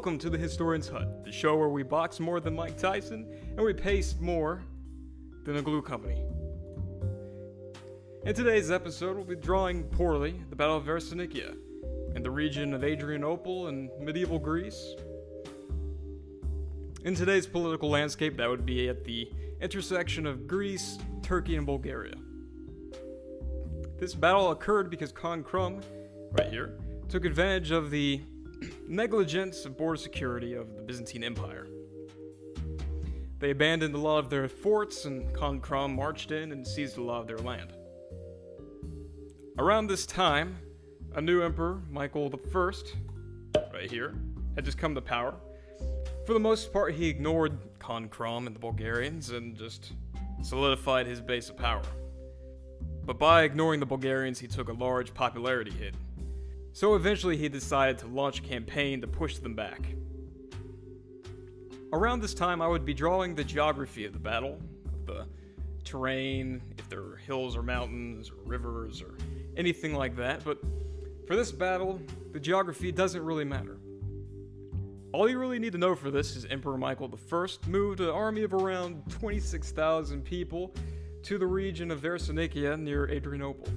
Welcome to the Historian's Hut, the show where we box more than Mike Tyson and we pace more than a glue company. In today's episode, we'll be drawing poorly the Battle of Versinikia in the region of Adrianople in medieval Greece. In today's political landscape, that would be at the intersection of Greece, Turkey, and Bulgaria. This battle occurred because Khan Krum, right here, took advantage of the negligence of border security of the Byzantine Empire. They abandoned a lot of their forts, and Khan Krum marched in and seized a lot of their land. Around this time, a new emperor, Michael I, right here, had just come to power. For the most part, he ignored Khan Krum and the Bulgarians and just solidified his base of power. But by ignoring the Bulgarians, he took a large popularity hit. So eventually he decided to launch a campaign to push them back. Around this time, I would be drawing the geography of the battle, the terrain, if there are hills or mountains or rivers or anything like that, but for this battle, the geography doesn't really matter. All you really need to know for this is Emperor Michael I moved an army of around 26,000 people to the region of Versinikia near Adrianople.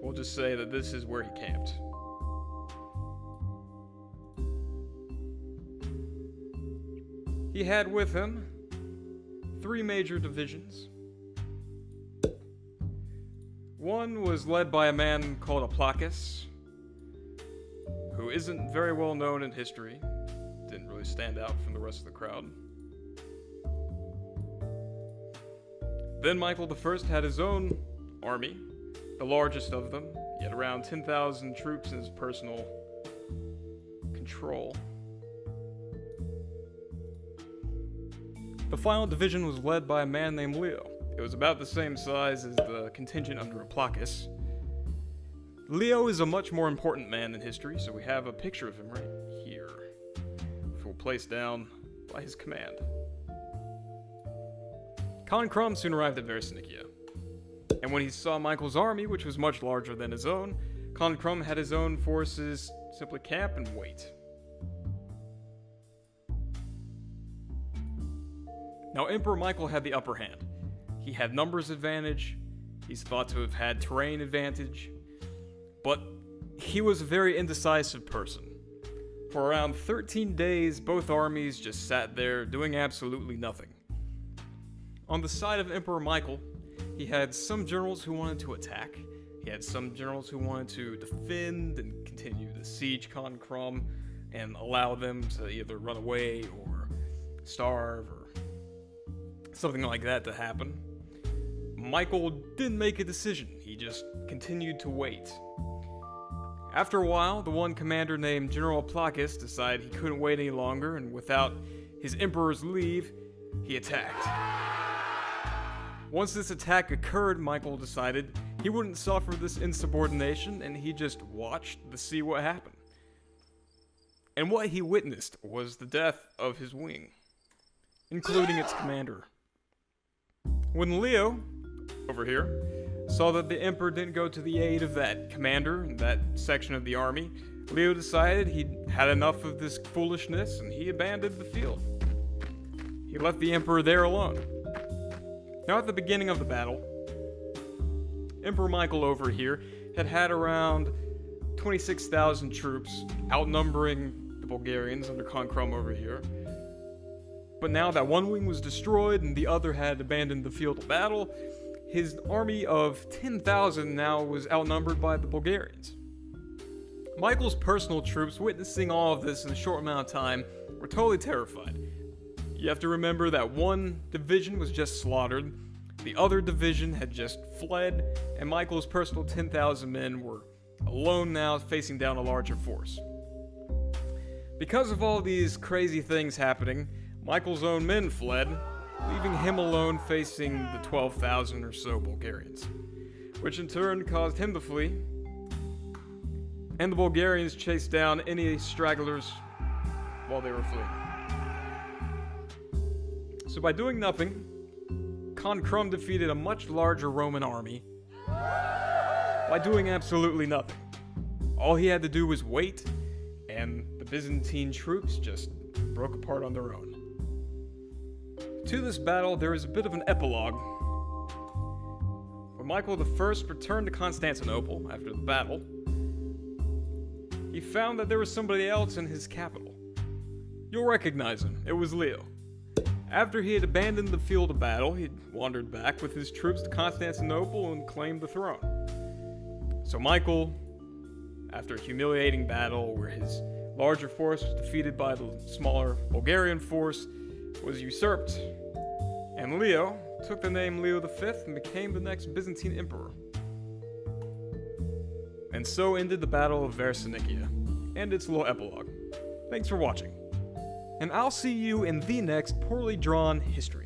We'll just say that this is where he camped. He had with him 3 major divisions. One was led by a man called Aplakis, who isn't very well known in history, didn't really stand out from the rest of the crowd. Then Michael I had his own army, the largest of them. He had around 10,000 troops in his personal control. The final division was led by a man named Leo. It was about the same size as the contingent under Aplakis. Leo is a much more important man in history, so we have a picture of him right here, which we'll place down by his command. Khan Krum soon arrived at Versinikia, and when he saw Michael's army, which was much larger than his own, Khan Krum had his own forces simply camp and wait. Now, Emperor Michael had the upper hand. He had numbers advantage, he's thought to have had terrain advantage, but he was a very indecisive person. For around 13 days, both armies just sat there doing absolutely nothing. On the side of Emperor Michael, he had some generals who wanted to attack, he had some generals who wanted to defend and continue to siege Khan Krum and allow them to either run away or starve or something like that to happen. Michael didn't make a decision, he just continued to wait. After a while, the one commander named General Aplakis decided he couldn't wait any longer, and without his emperor's leave, he attacked. Once this attack occurred, Michael decided he wouldn't suffer this insubordination, and he just watched to see what happened. And what he witnessed was the death of his wing, including its commander. When Leo, over here, saw that the emperor didn't go to the aid of that commander and that section of the army, Leo decided he'd had enough of this foolishness and he abandoned the field. He left the emperor there alone. Now at the beginning of the battle, Emperor Michael over here had around 26,000 troops, outnumbering the Bulgarians under Khan Krum over here. But now that one wing was destroyed and the other had abandoned the field of battle, his army of 10,000 now was outnumbered by the Bulgarians. Michael's personal troops, witnessing all of this in a short amount of time, were totally terrified. You have to remember that one division was just slaughtered, the other division had just fled, and Michael's personal 10,000 men were alone now, facing down a larger force. Because of all these crazy things happening, Michael's own men fled, leaving him alone facing the 12,000 or so Bulgarians, which in turn caused him to flee, and the Bulgarians chased down any stragglers while they were fleeing. So by doing nothing, Khan Krum defeated a much larger Roman army by doing absolutely nothing. All he had to do was wait the Byzantine troops just broke apart on their own. To this battle, there is a bit of an epilogue. When Michael I returned to Constantinople after the battle, he found that there was somebody else in his capital. You'll recognize him. It was Leo. After he had abandoned the field of battle, he wandered back with his troops to Constantinople and claimed the throne. So Michael, after a humiliating battle where his larger force was defeated by the smaller Bulgarian force, was usurped, and Leo took the name Leo V and became the next Byzantine emperor. And so ended the Battle of Versinikia, and its little epilogue. Thanks for watching, and I'll see you in the next poorly drawn history.